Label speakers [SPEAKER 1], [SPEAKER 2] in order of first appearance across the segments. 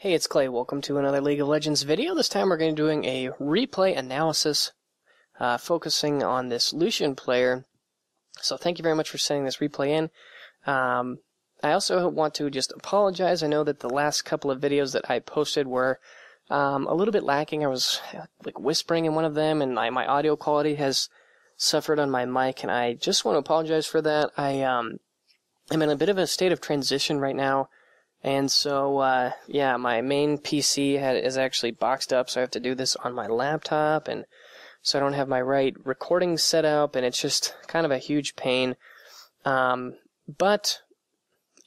[SPEAKER 1] Hey, it's Clay. Welcome to another League of Legends video. This time we're going to be doing a replay analysis focusing on this Lucian player. So thank you very much for sending this replay in. I also want to just apologize. I know that the last couple of videos that I posted were a little bit lacking. I was like whispering in one of them, and my audio quality has suffered on my mic, and I just want to apologize for that. I'm in a bit of a state of transition right now. And so, yeah, my main PC is actually boxed up, so I have to do this on my laptop, and so I don't have my right recording set up, and it's just kind of a huge pain. But,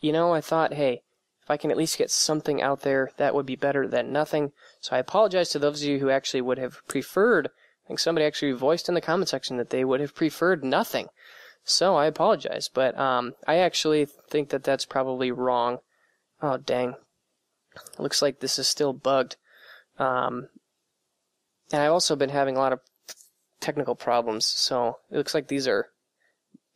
[SPEAKER 1] you know, I thought, hey, if I can at least get something out there, that would be better than nothing. So I apologize to those of you who actually would have preferred, I think somebody actually voiced in the comment section that they would have preferred nothing. So I apologize, but I actually think that that's probably wrong. Oh, dang. It looks like this is still bugged. And I've also been having a lot of technical problems, so it looks like these are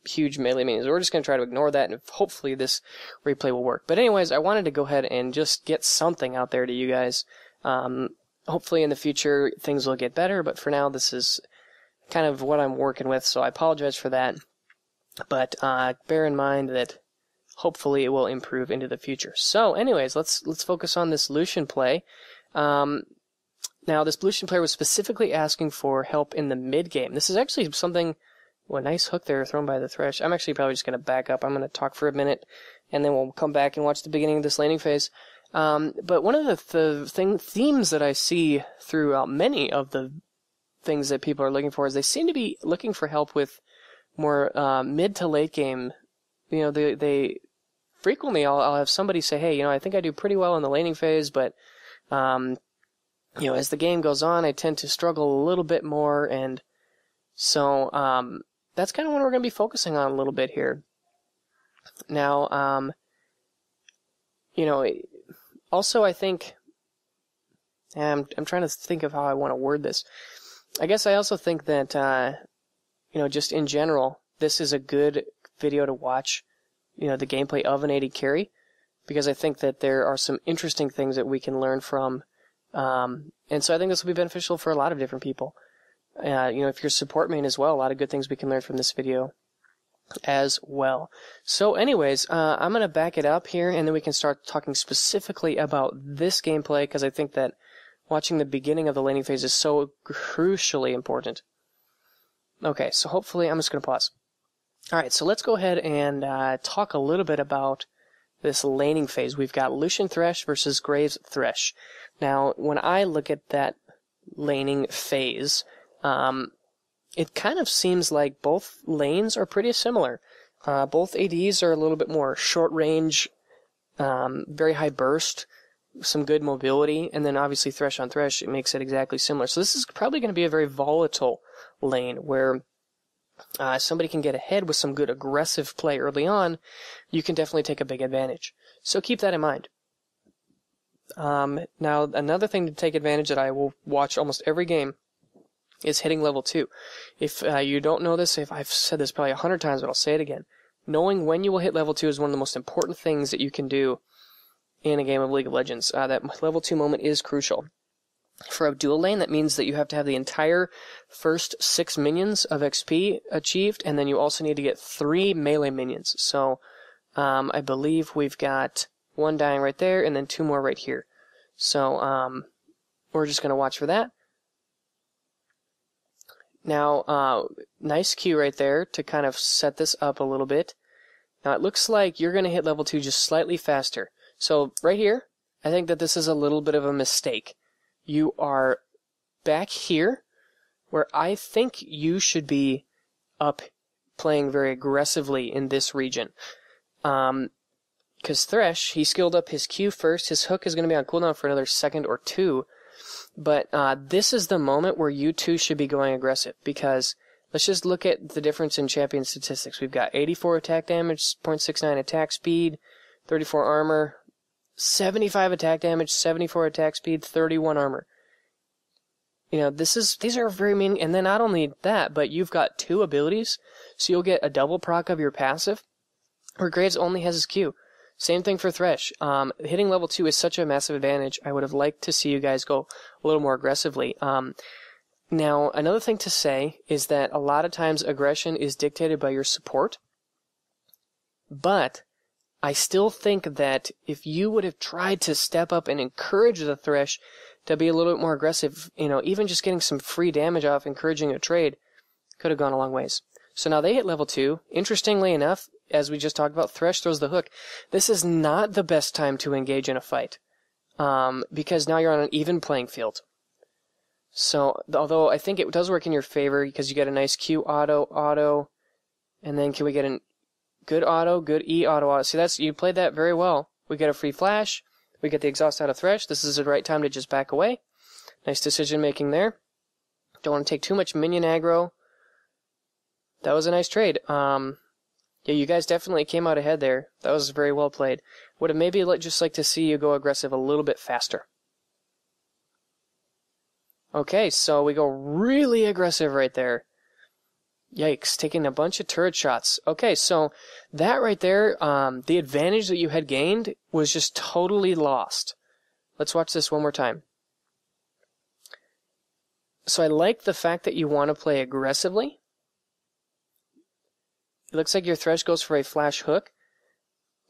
[SPEAKER 1] huge melee minions. We're just going to try to ignore that, and hopefully this replay will work. But anyways, I wanted to go ahead and just get something out there to you guys. Hopefully in the future things will get better, but for now this is kind of what I'm working with, so I apologize for that. But bear in mind that hopefully it will improve into the future. So anyways, let's focus on this Lucian play. Now this Lucian player was specifically asking for help in the mid game. This is actually something, well, a nice hook there thrown by the Thresh. I'm actually probably just going to back up. I'm going to talk for a minute, and then we'll come back and watch the beginning of this laning phase. But one of the themes that I see throughout many of the things that people are looking for is they seem to be looking for help with more mid to late game. You know, they frequently I'll have somebody say, hey, you know, I think I do pretty well in the laning phase, but you know, as the game goes on, I tend to struggle a little bit more, and so that's kind of what we're going to be focusing on a little bit here. Now, you know, also I think, I'm trying to think of how I want to word this. I guess I also think that, you know, just in general, this is a good video to watch, you know, the gameplay of an AD carry, because I think that there are some interesting things that we can learn from, and so I think this will be beneficial for a lot of different people. You know, if you're a support main as well, a lot of good things we can learn from this video as well. So anyways, I'm going to back it up here, and then we can start talking specifically about this gameplay, because I think that watching the beginning of the laning phase is so crucially important. Okay, so hopefully, I'm just going to pause. Alright, so let's go ahead and talk a little bit about this laning phase. We've got Lucian Thresh versus Graves Thresh. Now, when I look at that laning phase, it kind of seems like both lanes are pretty similar. Both ADs are a little bit more short range, very high burst, some good mobility, and then obviously Thresh on Thresh, it makes it exactly similar. So this is probably going to be a very volatile lane where somebody can get ahead with some good aggressive play early on. You can definitely take a big advantage. So keep that in mind. Now, another thing to take advantage that I will watch almost every game is hitting level 2. If you don't know this, if I've said this probably 100 times, but I'll say it again. Knowing when you will hit level 2 is one of the most important things that you can do in a game of League of Legends. That level 2 moment is crucial. For a dual lane, that means that you have to have the entire first 6 minions of XP achieved, and then you also need to get 3 melee minions. So, I believe we've got 1 dying right there, and then 2 more right here. So, we're just going to watch for that. Now, nice cue right there to kind of set this up a little bit. Now, it looks like you're going to hit level 2 just slightly faster. So, right here, I think that this is a little bit of a mistake. You are back here, where I think you should be up playing very aggressively in this region. Because Thresh, he skilled up his Q first. His hook is going to be on cooldown for another second or 2. But this is the moment where you two should be going aggressive, because let's just look at the difference in champion statistics. We've got 84 attack damage, 0.69 attack speed, 34 armor, 75 attack damage, 74 attack speed, 31 armor. You know, these are very mean, and then not only that, but you've got 2 abilities, so you'll get a double proc of your passive, where Graves only has his Q. Same thing for Thresh. Hitting level 2 is such a massive advantage. I would have liked to see you guys go a little more aggressively. Now, another thing to say is that a lot of times aggression is dictated by your support. But I still think that if you would have tried to step up and encourage the Thresh to be a little bit more aggressive, even just getting some free damage off encouraging a trade could have gone a long ways. So now they hit level 2. Interestingly enough, as we just talked about, Thresh throws the hook. This is not the best time to engage in a fight, because now you're on an even playing field. So, although I think it does work in your favor because you get a nice Q auto, and then can we get a good auto, good E auto. See, you played that very well. We get a free flash. We get the exhaust out of Thresh. This is the right time to just back away. Nice decision making there. Don't want to take too much minion aggro. That was a nice trade. Yeah, you guys definitely came out ahead there. That was very well played. Would have maybe just like to see you go aggressive a little bit faster. Okay, so we go really aggressive right there. Yikes, taking a bunch of turret shots. Okay, so that right there, the advantage that you had gained was just totally lost. Let's watch this one more time. So I like the fact that you want to play aggressively. It looks like your Thresh goes for a flash hook.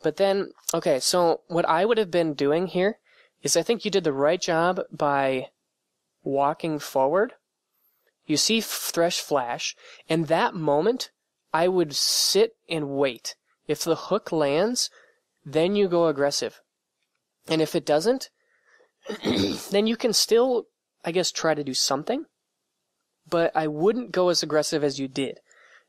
[SPEAKER 1] But then, okay, so what I would have been doing here is I think you did the right job by walking forward. You see Thresh flash, and that moment, I would sit and wait. If the hook lands, then you go aggressive. And if it doesn't, then you can still, I guess, try to do something. But I wouldn't go as aggressive as you did.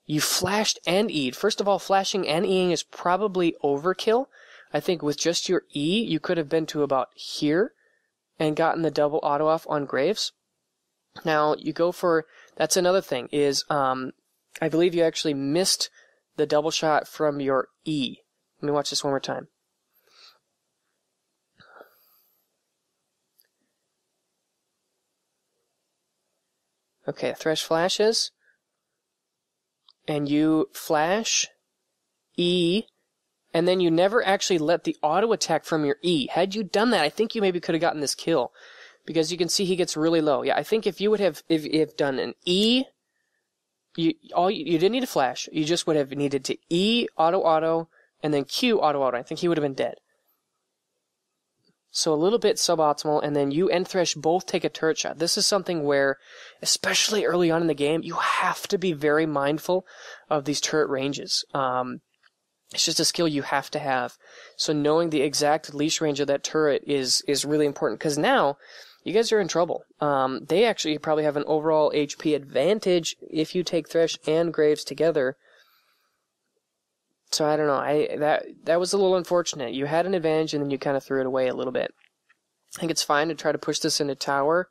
[SPEAKER 1] You flashed and E'd. First of all, flashing and E'ing is probably overkill. I think with just your E, you could have been to about here and gotten the double auto off on Graves. Now, you go for, that's another thing, is I believe you actually missed the double shot from your E. Let me watch this one more time. Okay, Thresh flashes, and you flash, E, and then you never actually let the auto attack from your E. Had you done that, I think you maybe could have gotten this kill. Because you can see he gets really low. Yeah, I think if you would have if done an E, you didn't need a flash. You just would have needed to E auto and then Q auto. I think he would have been dead. So a little bit suboptimal, and then you and Thresh both take a turret shot. This is something where, especially early on in the game, you have to be very mindful of these turret ranges. It's just a skill you have to have. So knowing the exact leash range of that turret is really important, because now you guys are in trouble. They actually probably have an overall HP advantage if you take Thresh and Graves together. So I don't know. That was a little unfortunate. You had an advantage and then you kind of threw it away a little bit. I think it's fine to try to push this into tower.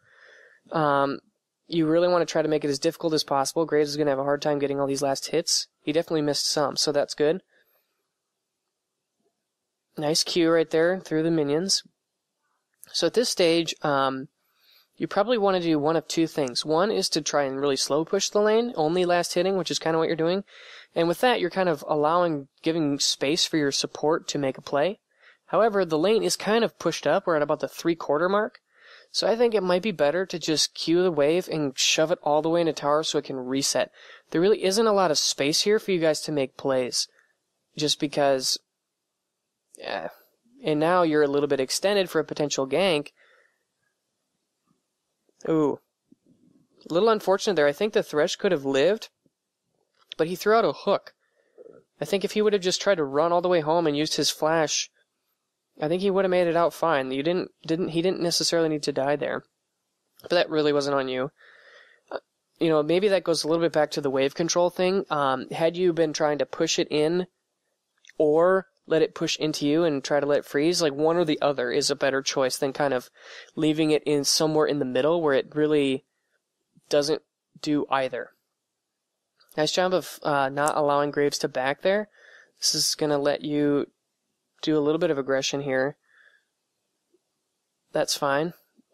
[SPEAKER 1] You really want to try to make it as difficult as possible. Graves is going to have a hard time getting all these last hits. He definitely missed some, so that's good. Nice Q right there through the minions. So at this stage, you probably want to do one of two things. One is to try and really slow push the lane, only last hitting, which is kind of what you're doing. And with that, you're kind of giving space for your support to make a play. However, the lane is kind of pushed up. We're at about the 3/4 mark. So I think it might be better to just Q the wave and shove it all the way into tower so it can reset. There really isn't a lot of space here for you guys to make plays. Just because... yeah. And now you're a little bit extended for a potential gank. Ooh. A little unfortunate there. I think the Thresh could have lived, but he threw out a hook. I think if he would have just tried to run all the way home and used his flash, I think he would have made it out fine. He didn't necessarily need to die there. But that really wasn't on you. Maybe that goes a little bit back to the wave control thing. Had you been trying to push it in or let it push into you and try to let it freeze, like one or the other is a better choice than kind of leaving it in somewhere in the middle where it really doesn't do either. Nice job of not allowing Graves to back there. This is going to let you do a little bit of aggression here. That's fine.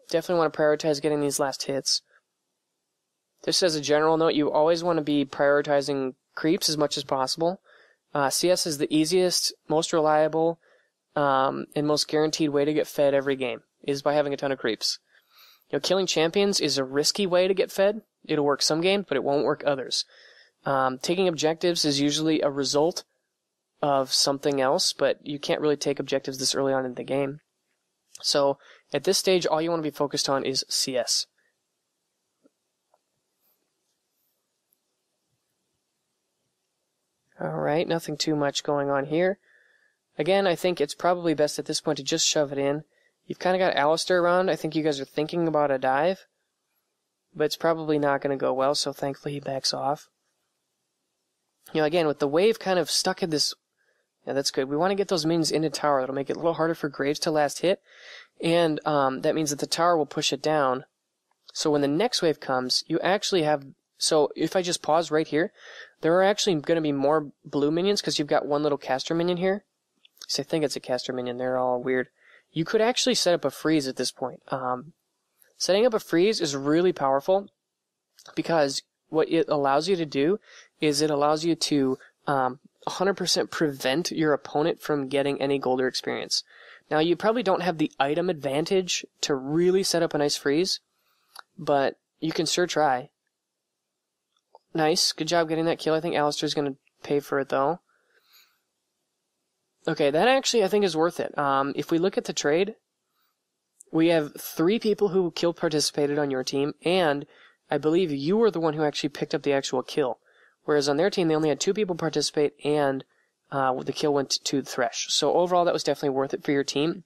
[SPEAKER 1] Definitely want to prioritize getting these last hits. Just as a general note, you always want to be prioritizing creeps as much as possible. CS is the easiest, most reliable, and most guaranteed way to get fed every game is by having a ton of creeps. You know, killing champions is a risky way to get fed. It'll work some games, but it won't work others. Taking objectives is usually a result of something else, but you can't really take objectives this early on in the game. So at this stage, all you want to be focused on is CS. Alright, nothing too much going on here. Again, I think it's probably best at this point to just shove it in. You've kind of got Alistair around. I think you guys are thinking about a dive, but it's probably not going to go well, so thankfully he backs off. You know, again, with the wave kind of stuck in this... Yeah, that's good. We want to get those minions into tower. That'll make it a little harder for Graves to last hit, and that means that the tower will push it down. So when the next wave comes, you actually have... So if I just pause right here, there are actually going to be more blue minions because you've got one little caster minion here. So I think it's a caster minion. They're all weird. You could actually set up a freeze at this point. Setting up a freeze is really powerful because what it allows you to do is it allows you to 100% prevent your opponent from getting any gold or experience. Now, you probably don't have the item advantage to really set up a nice freeze, but you can sure try. Nice. Good job getting that kill. I think Alistair's going to pay for it, though. Okay, that actually I think is worth it. If we look at the trade, we have 3 people who kill participated on your team, and I believe you were the one who actually picked up the actual kill. Whereas on their team, they only had 2 people participate, and the kill went to Thresh. So overall, that was definitely worth it for your team.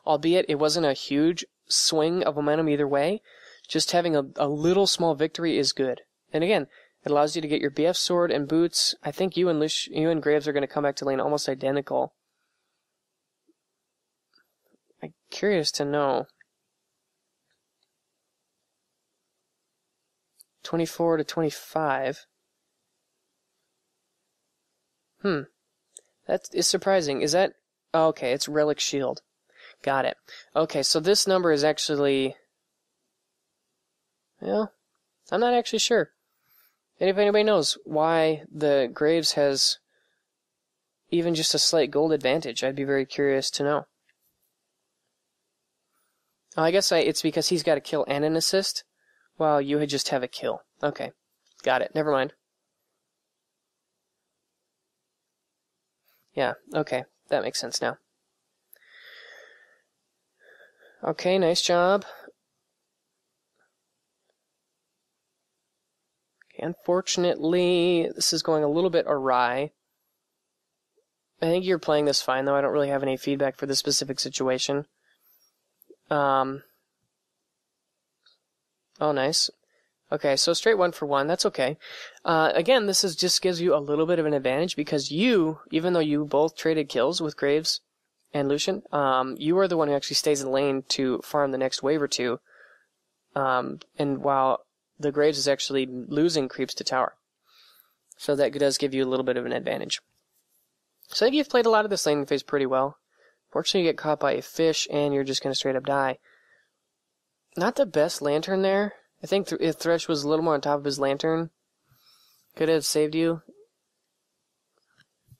[SPEAKER 1] Albeit, it wasn't a huge swing of momentum either way. Just having a little small victory is good. And again, it allows you to get your BF sword and boots. I think you and Graves are going to come back to lane almost identical. I'm curious to know. 24 to 25. That is surprising. Is that... Oh, okay, it's Relic Shield. Got it. Okay, so this number is actually... Well, I'm not actually sure. And if anybody knows why the Graves has even just a slight gold advantage, I'd be very curious to know. Oh, I guess it's because he's got a kill and an assist, while you had just have a kill. Okay, got it. Never mind. Yeah, okay. That makes sense now. Okay, nice job. Unfortunately, this is going a little bit awry. I think you're playing this fine, though. I don't really have any feedback for this specific situation. Oh, nice. Okay, so straight 1 for 1. That's okay. Again, this just gives you a little bit of an advantage because you, even though you both traded kills with Graves and Lucian, you are the one who actually stays in lane to farm the next wave or two. And while the Graves is actually losing creeps to tower. So that does give you a little bit of an advantage. So I think you've played a lot of this laning phase pretty well. Fortunately, you get caught by a fish, and you're just going to straight up die. Not the best lantern there. I think if Thresh was a little more on top of his lantern, could have saved you.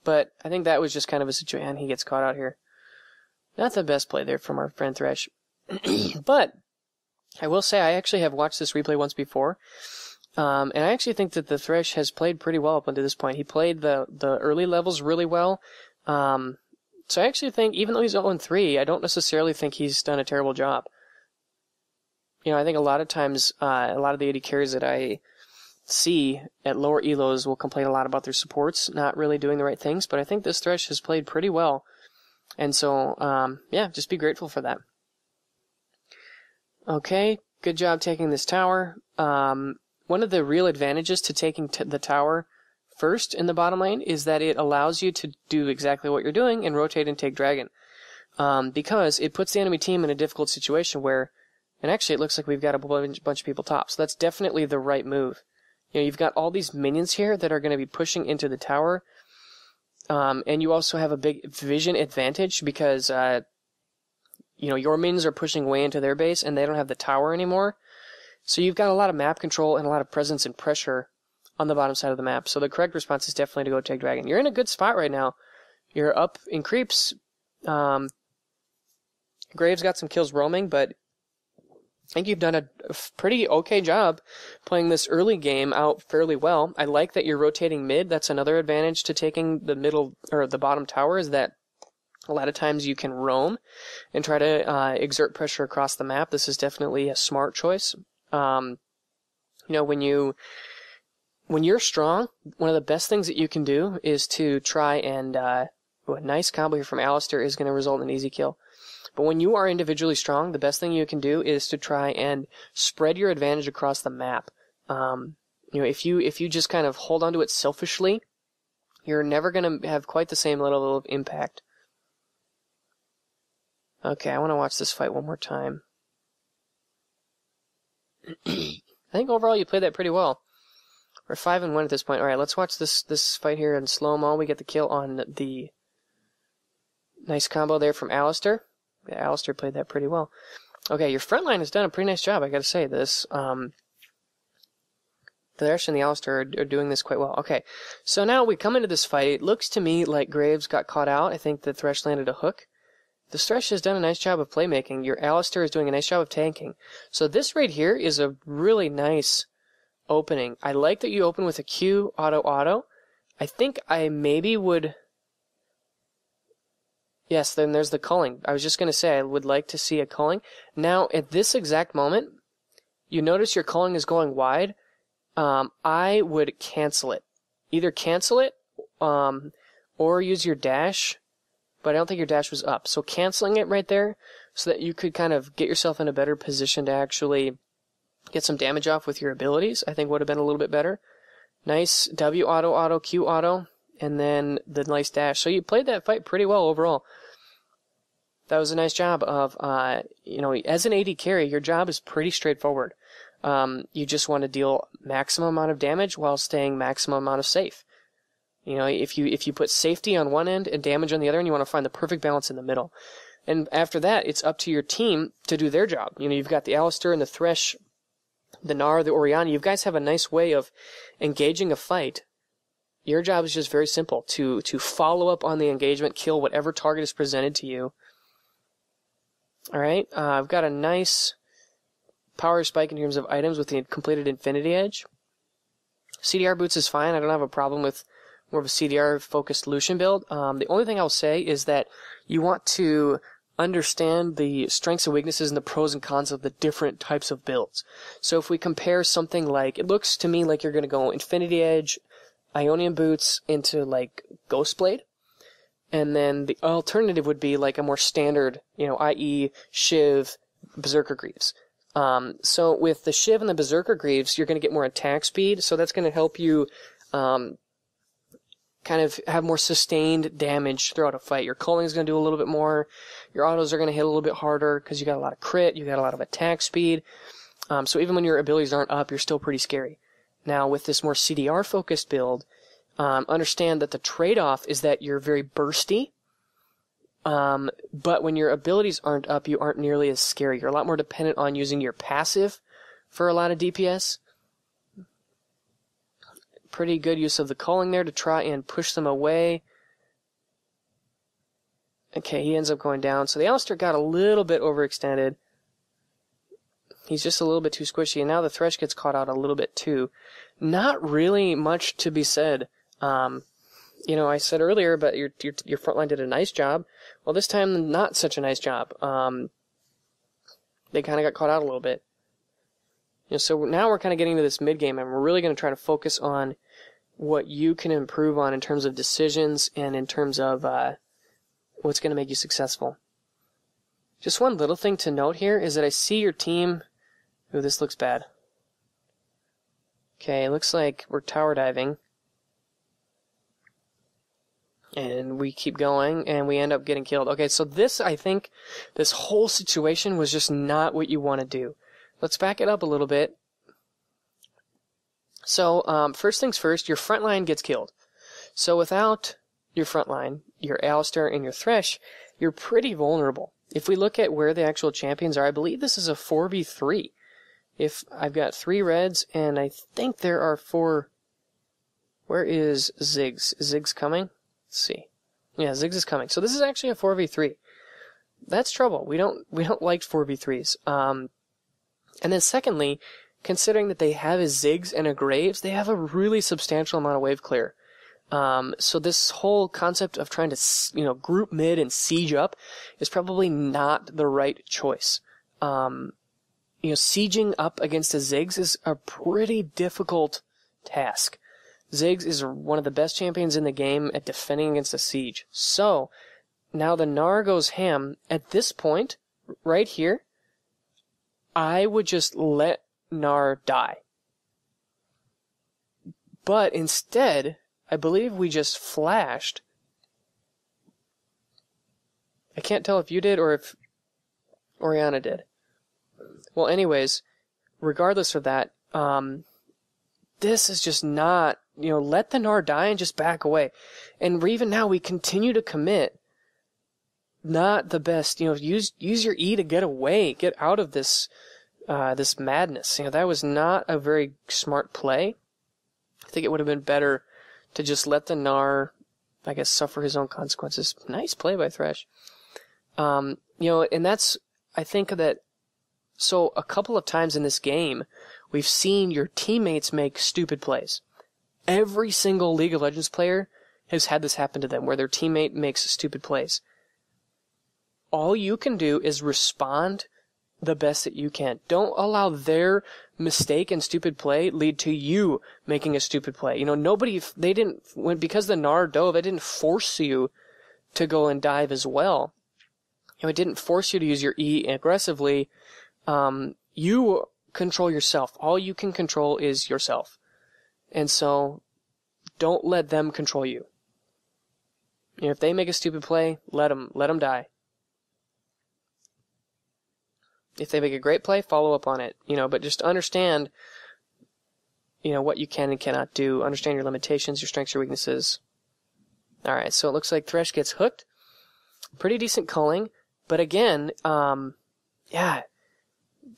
[SPEAKER 1] But I think that was just kind of a situation. He gets caught out here. Not the best play there from our friend Thresh. But I will say I actually have watched this replay once before, and I actually think that the Thresh has played pretty well up until this point. He played the early levels really well, so I actually think, even though he's 0-3, I don't necessarily think he's done a terrible job. You know, I think a lot of times, a lot of the AD carries that I see at lower elos will complain a lot about their supports not really doing the right things, but I think this Thresh has played pretty well, and so, yeah, just be grateful for that. Okay, good job taking this tower. One of the real advantages to taking the tower first in the bottom lane is that it allows you to do exactly what you're doing and rotate and take dragon. Because it puts the enemy team in a difficult situation where, and actually it looks like we've got a bunch of people top, so that's definitely the right move. You know, you've got all these minions here that are going to be pushing into the tower, and you also have a big vision advantage because, you know, your minions are pushing way into their base, and they don't have the tower anymore. So you've got a lot of map control and a lot of presence and pressure on the bottom side of the map. So the correct response is definitely to go take dragon. You're in a good spot right now. You're up in creeps, Graves got some kills roaming, but I think you've done a pretty okay job playing this early game out fairly well. I like that you're rotating mid. That's another advantage to taking the middle or the bottom tower, is that a lot of times you can roam and try to exert pressure across the map. This is definitely a smart choice. You know, when you're strong, one of the best things that you can do is to try and a nice combo here from Alistair is going to result in an easy kill. But when you are individually strong, the best thing you can do is to try and spread your advantage across the map. You know, if you just kind of hold onto it selfishly, you're never going to have quite the same level of impact. Okay, I want to watch this fight one more time. I think overall you played that pretty well. We're 5-1 at this point. All right, let's watch this fight here in slow-mo. We get the kill on the nice combo there from Alistair. Yeah, Alistair played that pretty well. Okay, your front line has done a pretty nice job, I gotta say. This, the Thresh and the Alistair are doing this quite well. Okay, so now we come into this fight. It looks to me like Graves got caught out. I think the Thresh landed a hook. The Thresh has done a nice job of playmaking. Your Alistair is doing a nice job of tanking. So this right here is a really nice opening. I like that you open with a Q auto. I think I maybe would... Yes, then there's the culling. I was just going to say I would like to see a culling. Now, at this exact moment, you notice your culling is going wide. I would cancel it. Either cancel it or use your dash, but I don't think your dash was up. So canceling it right there so that you could kind of get yourself in a better position to actually get some damage off with your abilities, I think would have been a little bit better. Nice W auto, Q auto, and then the nice dash. So you played that fight pretty well overall. That was a nice job of, you know, as an AD carry, your job is pretty straightforward. You just want to deal maximum amount of damage while staying maximum amount of safe. You know, if you put safety on one end and damage on the other end, you want to find the perfect balance in the middle. And after that, it's up to your team to do their job. You know, you've got the Alistair and the Thresh, the Gnar, the Orianna. You guys have a nice way of engaging a fight. Your job is just very simple, to follow up on the engagement, kill whatever target is presented to you. Alright, I've got a nice power spike in terms of items with the completed Infinity Edge. CDR boots is fine. I don't have a problem with more of a CDR-focused Lucian build. The only thing I'll say is that you want to understand the strengths and weaknesses and the pros and cons of the different types of builds. So if we compare something like, it looks to me like you're going to go Infinity Edge, Ionian boots into like Ghostblade. And then the alternative would be like a more standard, you know, i.e. Shiv, Berserker Greaves. So with the Shiv and the Berserker Greaves, you're going to get more attack speed, so that's going to help you kind of have more sustained damage throughout a fight. Your culling is going to do a little bit more. Your autos are going to hit a little bit harder because you got a lot of crit, you got a lot of attack speed. So even when your abilities aren't up, you're still pretty scary. Now with this more CDR-focused build, understand that the trade-off is that you're very bursty, but when your abilities aren't up, you aren't nearly as scary. You're a lot more dependent on using your passive for a lot of DPS. Pretty good use of the culling there to try and push them away. Okay, he ends up going down. So the Alistair got a little bit overextended. He's just a little bit too squishy, and now the Thresh gets caught out a little bit too. Not really much to be said. You know, I said earlier, but your front line did a nice job. Well, this time, not such a nice job. They kind of got caught out a little bit. You know, so now we're kind of getting to this mid game, and we're really going to try to focus on what you can improve on in terms of decisions and in terms of what's going to make you successful. Just one little thing to note here is that I see your team. Ooh, this looks bad. Okay, it looks like we're tower diving. And we keep going, and we end up getting killed. Okay, so this, I think, this whole situation was just not what you want to do. Let's back it up a little bit. So, first things first, your front line gets killed. So without your front line, your Alistair and your Thresh, you're pretty vulnerable. If we look at where the actual champions are, I believe this is a 4v3. If I've got 3 reds, and I think there are 4... Where is Ziggs? Is Ziggs coming? Let's see. Yeah, Ziggs is coming. So this is actually a 4v3. That's trouble. We don't like 4v3s. And then secondly, considering that they have a Ziggs and a Graves, they have a really substantial amount of wave clear. So this whole concept of trying to, group mid and siege up is probably not the right choice. Sieging up against a Ziggs is a pretty difficult task. Ziggs is one of the best champions in the game at defending against a siege. So, now the Gnar goes ham. At this point, right here, I would just let Gnar die. But instead, I believe we just flashed. I can't tell if you did or if Oriana did. Well, anyways, regardless of that, this is just not, let the Gnar die and just back away. And even now, we continue to commit. Not the best, use your E to get away, get out of this, this madness. That was not a very smart play. I think it would have been better to just let the Gnar, I guess, suffer his own consequences. Nice play by Thresh. And that's, I think that, so a couple of times in this game, we've seen your teammates make stupid plays. Every single League of Legends player has had this happen to them, where their teammate makes stupid plays. All you can do is respond the best that you can. Don't allow their mistake and stupid play lead to you making a stupid play. Because the Gnar dove, it didn't force you to go and dive as well. It didn't force you to use your E aggressively. You control yourself. All you can control is yourself. And so, don't let them control you. If they make a stupid play, let them die. If they make a great play, follow up on it. But just understand, what you can and cannot do. Understand your limitations, your strengths, your weaknesses. Alright, so it looks like Thresh gets hooked. Pretty decent culling. But again, let's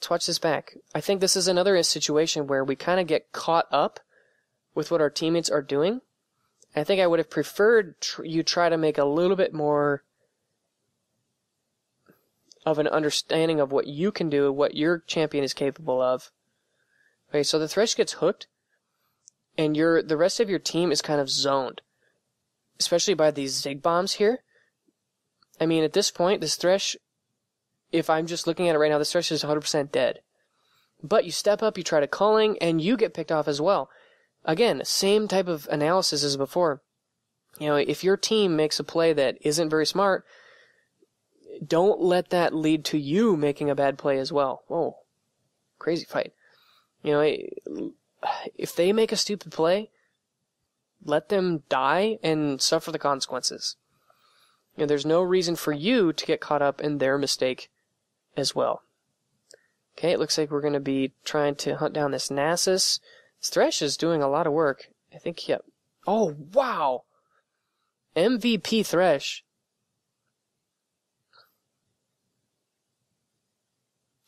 [SPEAKER 1] watch this back. I think this is another situation where we kind of get caught up with what our teammates are doing. I think I would have preferred you try to make a little bit more of an understanding of what you can do, what your champion is capable of. Okay, so the Thresh gets hooked, and the rest of your team is kind of zoned, especially by these Zig bombs here. I mean, at this point, this Thresh, if I'm just looking at it right now, this Thresh is 100% dead. But you step up, you try to culling, and you get picked off as well. Again, same type of analysis as before. If your team makes a play that isn't very smart, don't let that lead to you making a bad play as well. Whoa. Crazy fight. If they make a stupid play, let them die and suffer the consequences. There's no reason for you to get caught up in their mistake as well. Okay, it looks like we're going to be trying to hunt down this Nasus. This Thresh is doing a lot of work. I think, yeah. Oh, wow! MVP Thresh.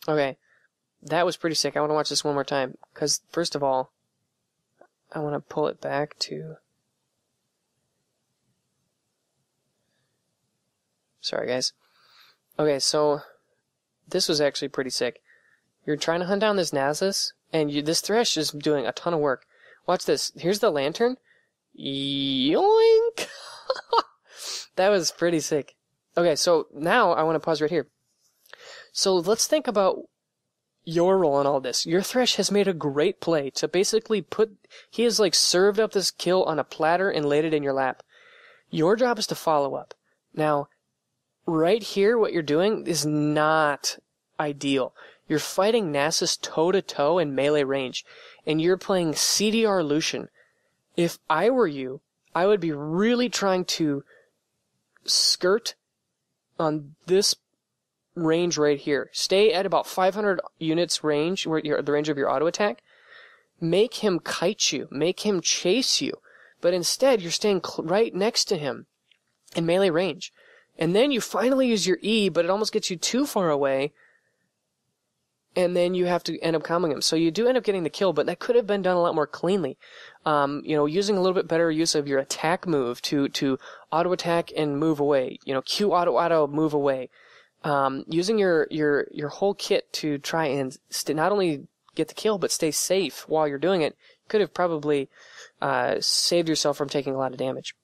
[SPEAKER 1] Okay, that was pretty sick. I want to watch this one more time. Because, first of all, I want to pull it back to... Sorry, guys. Okay, so this was actually pretty sick. You're trying to hunt down this Nasus, and this Thresh is doing a ton of work. Watch this. Here's the lantern. Yoink! That was pretty sick. Okay, so now I want to pause right here. So let's think about your role in all this. Your Thresh has made a great play to basically he has served up this kill on a platter and laid it in your lap. Your job is to follow up. Now, right here, what you're doing is not ideal. You're fighting Nasus toe-to-toe in melee range, and you're playing CDR Lucian. If I were you, I would be really trying to skirt on this range right here. Stay at about 500 units range, the range of your auto attack. Make him kite you. Make him chase you. But instead, you're staying right next to him in melee range. And then you finally use your E, but it almost gets you too far away. and then you have to end up comboing him. So you do end up getting the kill, but that could have been done a lot more cleanly. Using a little bit better use of your attack move to auto attack and move away. Q auto move away. Using your whole kit to try and not only get the kill but stay safe while you're doing it could have probably saved yourself from taking a lot of damage.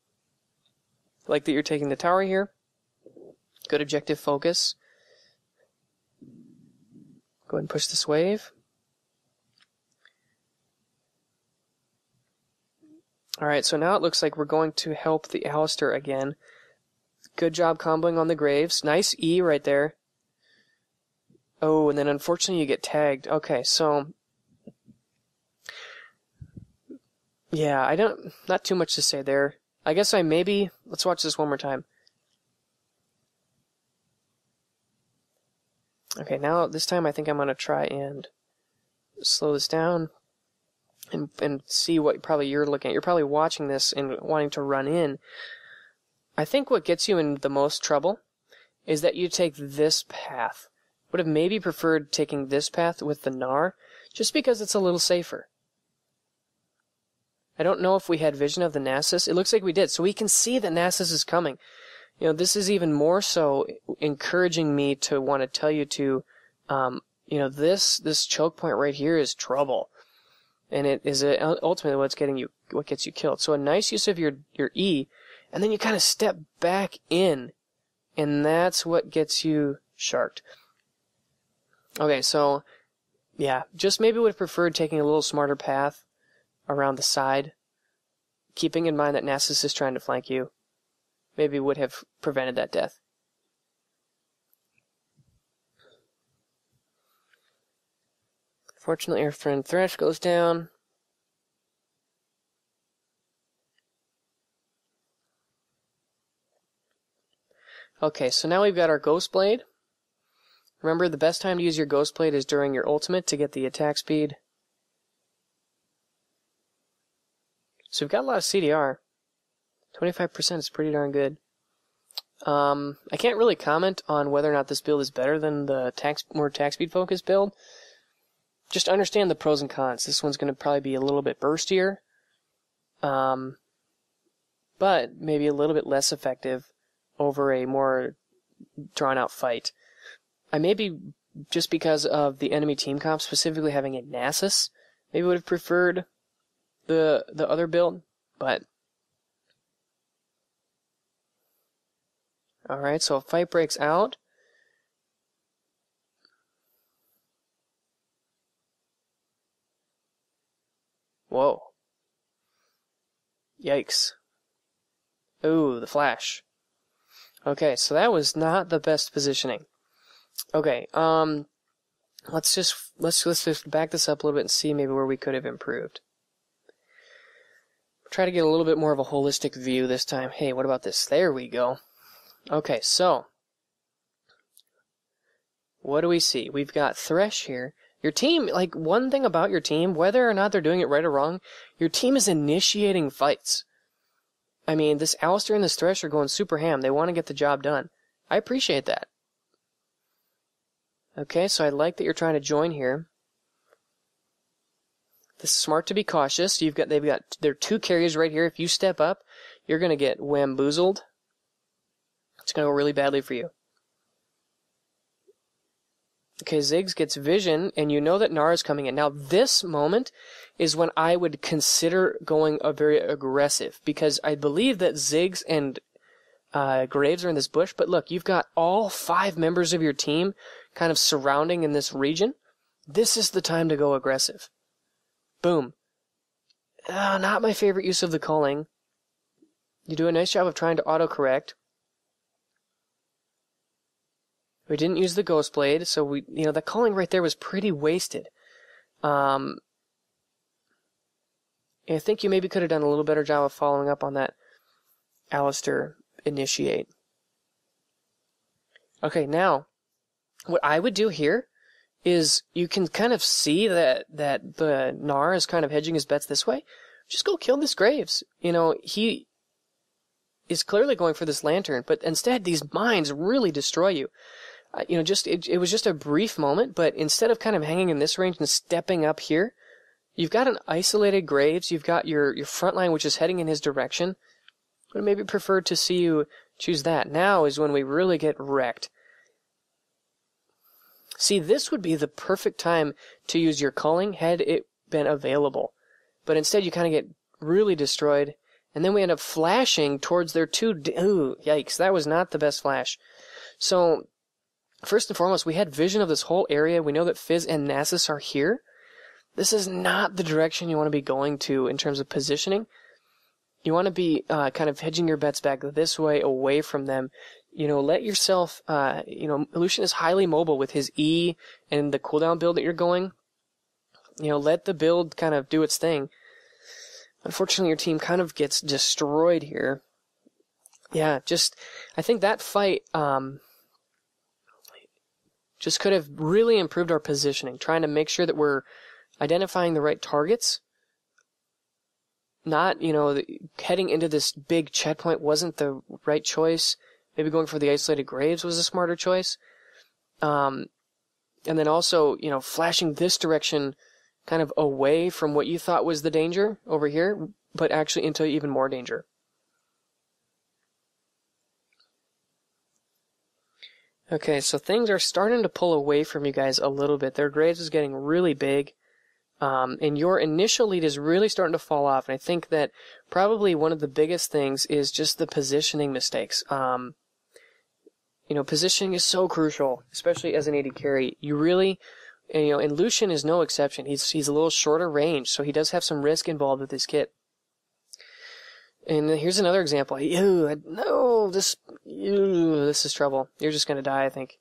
[SPEAKER 1] Like that you're taking the tower here. Good objective focus. Go ahead and push this wave. Alright, so now it looks like we're going to help the Alistair again. Good job comboing on the Graves. Nice E right there. Oh, and then unfortunately you get tagged. Okay, so... yeah, not too much to say there. I guess let's watch this one more time. Okay, now this time I think I'm going to try and slow this down and see what probably you're looking at. You're probably watching this and wanting to run in. I think what gets you in the most trouble is that you take this path. Would have maybe preferred taking this path with the Gnar, just because it's a little safer. I don't know if we had vision of the Nasus. It looks like we did, so we can see that Nasus is coming. This is even more so encouraging me to want to tell you to, this choke point right here is trouble, and it is ultimately what gets you killed. So a nice use of your E, and then you kind of step back in, and that's what gets you sharked. Okay, so yeah, just maybe would have preferred taking a little smarter path around the side, keeping in mind that Nasus is trying to flank you. Maybe would have prevented that death. Fortunately, our friend Thresh goes down. Okay, so now we've got our Ghost Blade. Remember, the best time to use your Ghost Blade is during your ultimate to get the attack speed. So we've got a lot of CDR. 25% is pretty darn good. I can't really comment on whether or not this build is better than the more attack speed focused build. Just understand the pros and cons. This one's going to probably be a little bit burstier, but maybe a little bit less effective over a more drawn out fight. I maybe, just because of the enemy team comp specifically having a Nasus, maybe would have preferred the other build, but alright, so a fight breaks out. Whoa. Yikes. Ooh, the flash. Okay, so that was not the best positioning. Okay, let's just back this up a little bit and see maybe where we could have improved. Try to get a little bit more of a holistic view this time. Hey, what about this? There we go. Okay, so what do we see? We've got Thresh here. Your team, like, one thing about your team, whether or not they're doing it right or wrong, your team is initiating fights. I mean, this Alistair and this Thresh are going super ham. They want to get the job done. I appreciate that. Okay, so I like that you're trying to join here. This is smart to be cautious. There are two carriers right here. If you step up, you're going to get wamboozled. It's going to go really badly for you. Okay, Ziggs gets vision, and you know that Gnar is coming in. Now, this moment is when I would consider going very aggressive, because I believe that Ziggs and Graves are in this bush, but look, you've got all 5 members of your team kind of surrounding in this region. This is the time to go aggressive. Boom. Not my favorite use of the culling. You do a nice job of trying to autocorrect. We didn't use the Ghost Blade, so the culling right there was pretty wasted. I think you maybe could have done a little better job of following up on that Alistair initiate. Okay, now, what I would do here is you can kind of see that the Gnar is kind of hedging his bets this way. Just go kill this Graves. He is clearly going for this lantern, but instead these mines really destroy you. it was just a brief moment, but instead of kind of hanging in this range and stepping up here, you've got an isolated Graves, you've got your front line, which is heading in his direction. I would maybe prefer to see you choose that. Now is when we really get wrecked. See, this would be the perfect time to use your culling had it been available. But instead you kind of get really destroyed, and then we end up flashing towards their ooh, yikes, that was not the best flash. So, first and foremost, we had vision of this whole area. We know that Fizz and Nasus are here. This is not the direction you want to be going to in terms of positioning. You want to be kind of hedging your bets back this way, away from them. Let yourself, Lucian is highly mobile with his E and the cooldown build that you're going. Let the build kind of do its thing. Unfortunately, your team kind of gets destroyed here. Yeah, I think that fight, just could have really improved our positioning, trying to make sure that we're identifying the right targets. Not, heading into this big checkpoint wasn't the right choice. Maybe going for the isolated Graves was a smarter choice. And then also, flashing this direction kind of away from what you thought was the danger over here, but actually into even more danger. Okay, so things are starting to pull away from you guys a little bit. Their Graves is getting really big. And your initial lead is really starting to fall off. And I think that probably one of the biggest things is just the positioning mistakes. Positioning is so crucial, especially as an AD carry. You really, and Lucian is no exception. He's a little shorter range, so he does have some risk involved with his kit. And here's another example. This is trouble. You're just gonna die, I think.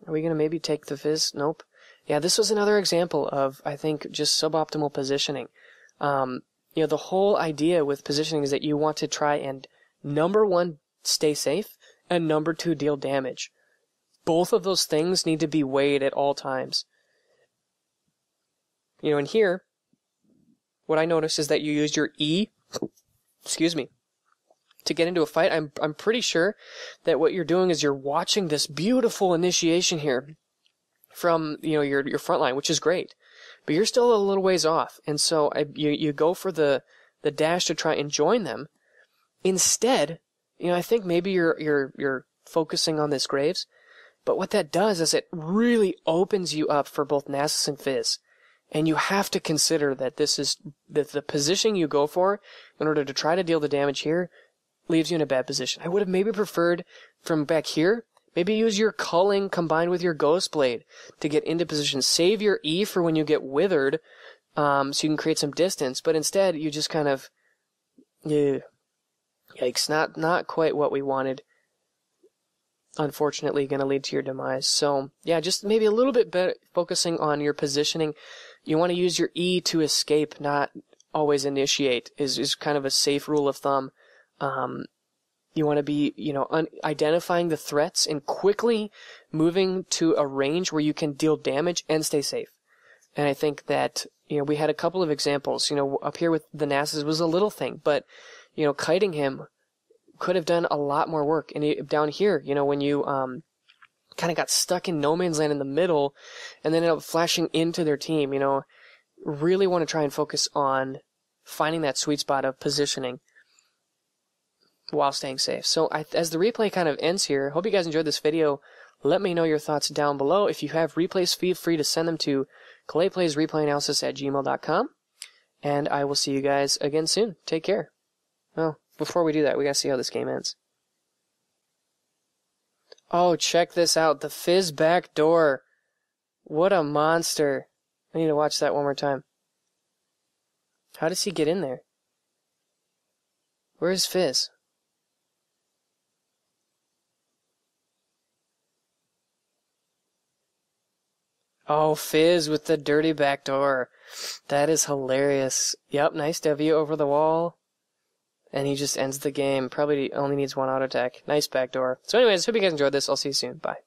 [SPEAKER 1] Are we gonna maybe take the Fizz? Nope. Yeah, this was another example of, I think, just suboptimal positioning. The whole idea with positioning is that you want to try and, number one, stay safe, and number two, deal damage. Both of those things need to be weighed at all times. And here, what I noticed is that you used your E, to get into a fight. I'm pretty sure that what you're doing is you're watching this beautiful initiation here from your front line, which is great, but you're still a little ways off, and so you go for the dash to try and join them. Instead, I think maybe you're focusing on this Graves, but what that does is it really opens you up for both Nasus and Fizz, and you have to consider that this is the positioning you go for in order to try to deal the damage here leaves you in a bad position. I would have maybe preferred from back here. Maybe use your culling combined with your Ghost Blade to get into position. Save your E for when you get withered, so you can create some distance. But instead, you just kind of, yikes, not quite what we wanted. Unfortunately, going to lead to your demise. So yeah, just maybe a little bit better focusing on your positioning. You want to use your E to escape, not always initiate. Is kind of a safe rule of thumb. You want to be, identifying the threats and quickly moving to a range where you can deal damage and stay safe. And I think that, we had a couple of examples. Up here with the Nasus was a little thing, but, kiting him could have done a lot more work. And down here, when you kind of got stuck in no man's land in the middle and then ended up flashing into their team, really want to try and focus on finding that sweet spot of positioning while staying safe. So as the replay kind of ends here, hope you guys enjoyed this video. Let me know your thoughts down below. If you have replays, feel free to send them to clayplaysreplayanalysis@gmail.com. And I will see you guys again soon. Take care. Well, before we do that, we gotta see how this game ends. Oh, check this out. The Fizz back door. What a monster. I need to watch that one more time. How does he get in there? Where's Fizz? Oh, Fizz with the dirty back door. That is hilarious. Yep, nice W over the wall. And he just ends the game. Probably only needs one auto attack. Nice back door. So anyways, hope you guys enjoyed this. I'll see you soon. Bye.